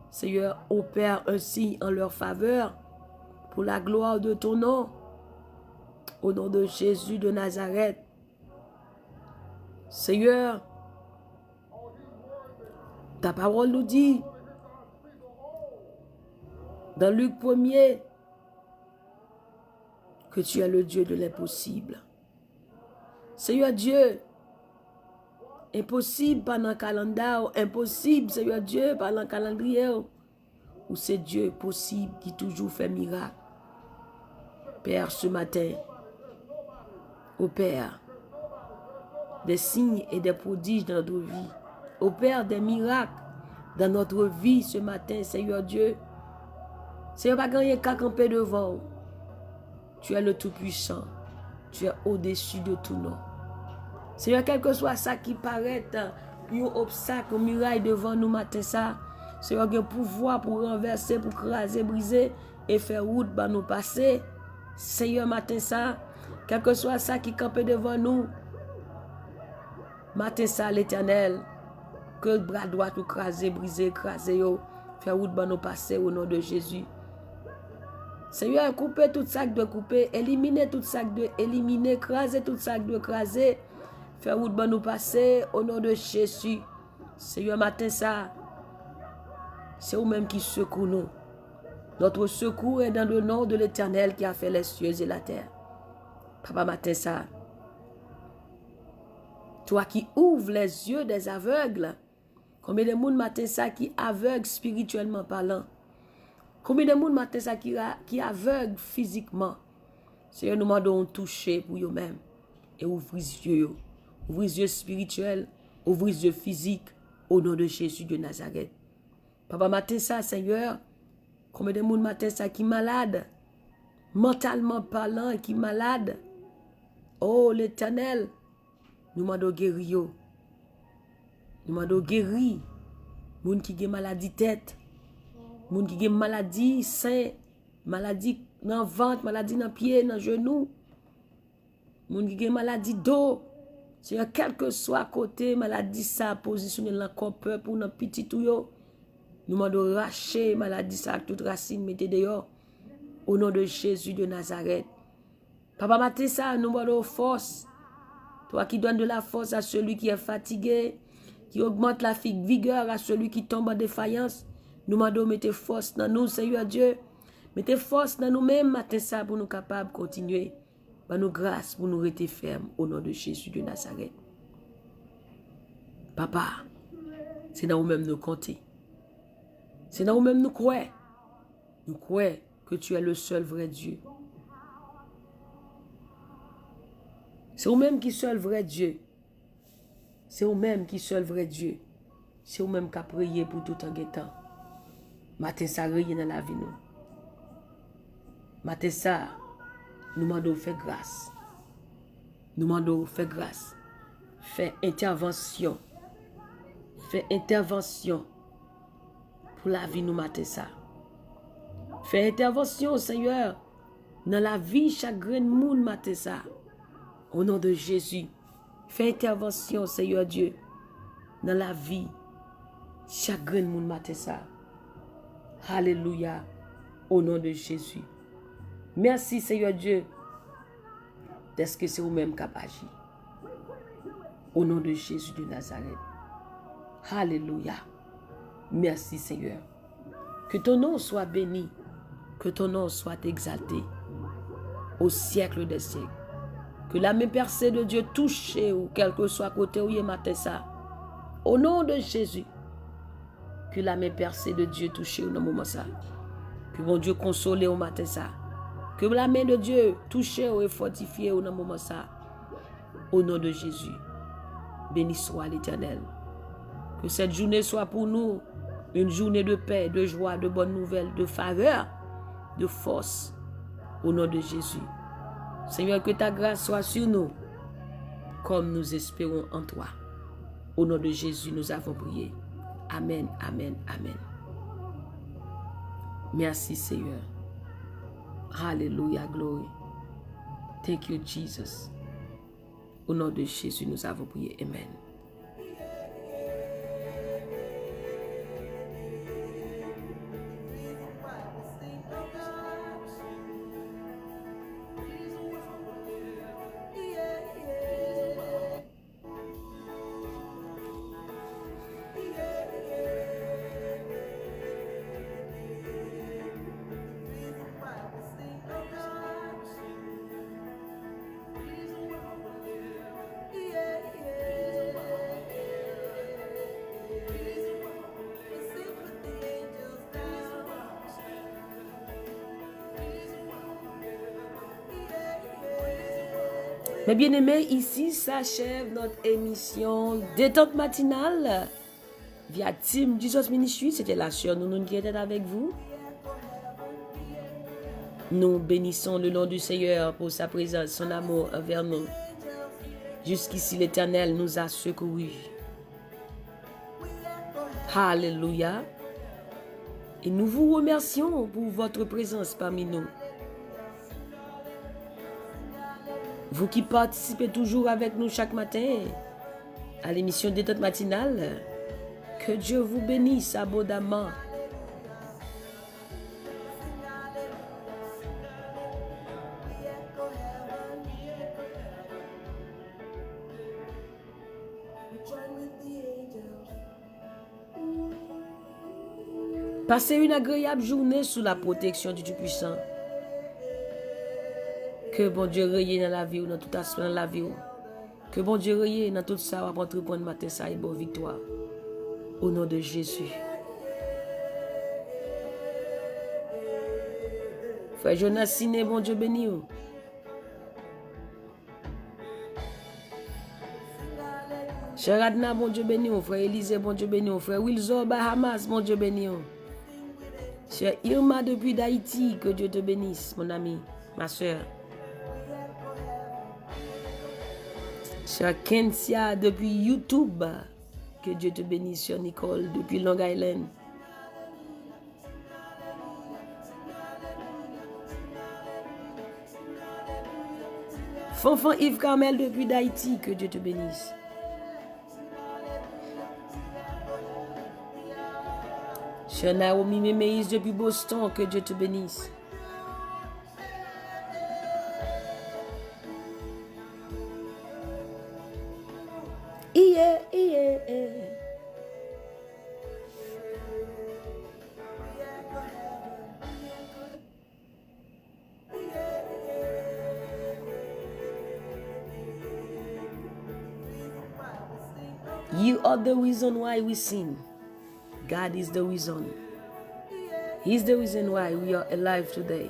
Seigneur, opère un signe en leur faveur. Pour la gloire de ton nom, au nom de Jésus de Nazareth. Seigneur, ta parole nous dit, dans Luc 1er, que tu es le Dieu de l'impossible. Seigneur Dieu, impossible pendant le calendrier, impossible, Seigneur Dieu, pendant le calendrier, ou c'est Dieu possible qui toujours fait miracle. Père, ce matin, opère des signes et des prodiges dans notre vie. Opère des miracles dans notre vie ce matin, Seigneur Dieu. Seigneur, pas gagner qu'à camper devant. Tu es le Tout-Puissant. Tu es au-dessus de tout nom. Seigneur, quel que soit ça qui paraît un obstacle, un muraille devant nous matin, ça, Seigneur, il a pouvoir pour renverser, pour craser, briser et faire route, bah, nous passer. Seigneur, matin ça, quel que soit ça qui campe devant nous, matin ça, l'Éternel, que le bras droit nous craser, briser, écraser, faire route, bah, nous passer au nom de Jésus. Seigneur, coupez tout ça de couper, éliminez tout ça de éliminer, écraser tout ça de écraser, faire route, bah, nous passer au nom de Jésus. Seigneur, matin ça, c'est vous-même qui secoue nous. Notre secours est dans le nom de l'Éternel qui a fait les cieux et la terre. Papa, matin ça, toi qui ouvres les yeux des aveugles, combien de monde matin ça qui aveugle spirituellement parlant? Combien de monde matin ça qui aveugle physiquement? Seigneur, nous demandons toucher pour eux-mêmes et ouvrir les yeux. Ouvrir les yeux spirituels, ouvrir les yeux physiques au nom de Jésus de Nazareth. Papa, matin ça, Seigneur, combien de monde matin ça qui malade, mentalement parlant, qui malade. Oh, l'Éternel, nous demandons guérir. Nous demandons guérir Moun qui gen maladie tête, moun qui gen maladie sein, maladie dans ventre, maladie dans pied, dans genou, moun qui gen maladie dos. C'est quel que soit côté maladie ça positionné dans le corps peuple ou dans petit tout yo. Nous demandons racher maladie ça toute racine mettez dehors au nom de Jésus de Nazareth. Papa matin ça nous demandons force. Toi qui donnes de la force à celui qui est fatigué, qui augmente la vigueur à celui qui tombe en défaillance. Nous demandons mettez force dans nous, Seigneur Dieu. Mettez force dans nous-mêmes matin ça pour nous capables de continuer. Par nous grâce pour nous rester fermes au nom de Jésus de Nazareth. Papa, c'est dans nous-mêmes nous compter. C'est dans nous-mêmes nous croire. Nous croyons que tu es le seul vrai Dieu. C'est nous-mêmes qui seul vrai Dieu. C'est nous-mêmes qui seul vrai Dieu. C'est nous-mêmes qui a prié pour tout en guettant. Matin ça rien dans la vie nous. Matin ça, nous demandons faire grâce. Nous demandons faire grâce. Faire intervention. Faire intervention pour la vie nous matin ça. Faire intervention, Seigneur, dans la vie chaque grain de monde matin ça. Au nom de Jésus. Fais intervention, Seigneur Dieu, dans la vie chaque grain de monde matin ça. Alléluia. Au nom de Jésus. Merci, Seigneur Dieu. Est-ce que c'est vous-même qui agir? Au nom de Jésus de Nazareth. Alléluia. Merci, Seigneur. Que ton nom soit béni. Que ton nom soit exalté. Au siècle des siècles. Que la main percée de Dieu touche ou quel que soit côté où il matin ça. Au nom de Jésus. Que la main percée de Dieu touche au moment ça. Que mon Dieu console au matin ça. Que la main de Dieu touche et fortifie au moment ça. Au nom de Jésus. Béni soit l'Éternel. Que cette journée soit pour nous une journée de paix, de joie, de bonnes nouvelles, de faveur, de force. Au nom de Jésus. Seigneur, que ta grâce soit sur nous, comme nous espérons en toi. Au nom de Jésus, nous avons prié. Amen, amen, amen. Merci, Seigneur. Alléluia, glory. Thank you, Jesus. Au nom de Jésus, nous avons prié. Amen. Mes bien-aimés, ici s'achève notre émission Détente matinale via Team Jesus Ministry. C'était la sœur Nounoun qui était avec vous. Nous bénissons le nom du Seigneur pour sa présence, son amour envers nous. Jusqu'ici, l'Éternel nous a secourus. Alléluia. Et nous vous remercions pour votre présence parmi nous. Vous qui participez toujours avec nous chaque matin à l'émission Détente matinale, que Dieu vous bénisse abondamment. Passez une agréable journée sous la protection du Dieu puissant. Que bon Dieu règne dans la vie ou dans tout aspect dans la vie. Que bon Dieu règne dans tout ça pour entreprendre matin ça et bonne victoire. Au nom de Jésus. Frère Jonas Siné, bon Dieu béni. Cher Adna, bon Dieu béni. Frère Élisée, bon Dieu béni. Frère Wilson, Bahamas, bon Dieu béni. Cher Irma depuis d'Haïti, que Dieu te bénisse, mon ami, ma soeur. Cher Kensia depuis YouTube, Que Dieu te bénisse, sur Nicole, depuis Long Island. Fanfan Yves Carmel depuis d'Haïti, que Dieu te bénisse. Chère Naomi Méméis depuis Boston, que Dieu te bénisse. You are the reason why we sing. God is the reason. He's the reason why we are alive today.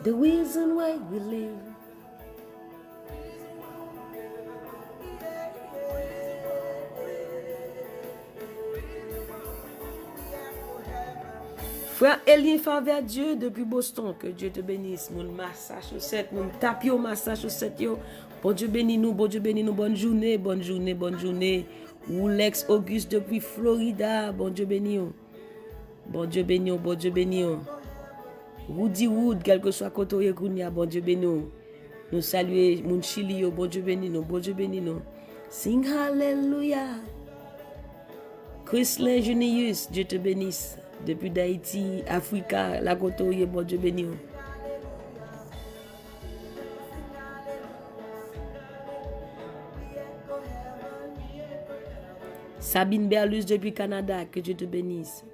The reason why we live. Frère Elien Favre Dieu depuis Boston, que Dieu te bénisse. Mon Massachusetts, mon Tapio Massachusetts, yo. Bon Dieu bénis nous, bon Dieu bénis nous. Bonne journée, bonne journée, bonne journée. Ou Lex Auguste depuis Florida, bon Dieu bénis nous. Bon Dieu bénis nous, bon Dieu bénis nous. Rudy Wood, quel que soit côté Kounia, bon Dieu bénis nous. Nous saluer mon Chili, bon Dieu bénis nous, bon Dieu bénis nous. Sing Hallelujah. Chrislin Junius, Dieu te bénisse. Depuis d'Haïti, Africa, la côte, bon Dieu béni. Sabine Berlus depuis Canada, que Dieu te bénisse.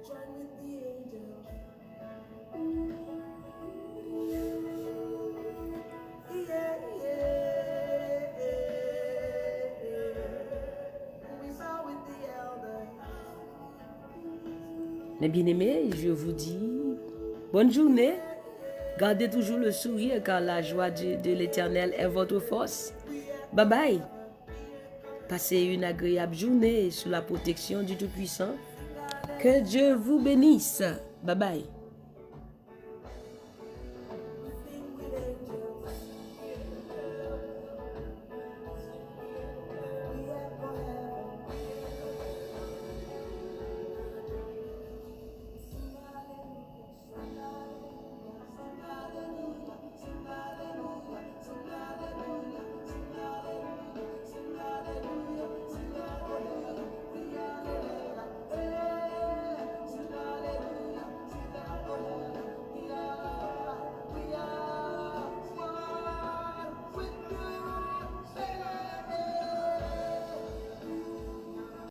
Mes bien-aimés, je vous dis bonne journée. Gardez toujours le sourire car la joie de l'Éternel est votre force. Bye bye. Passez une agréable journée sous la protection du Tout-Puissant. Que Dieu vous bénisse. Bye bye.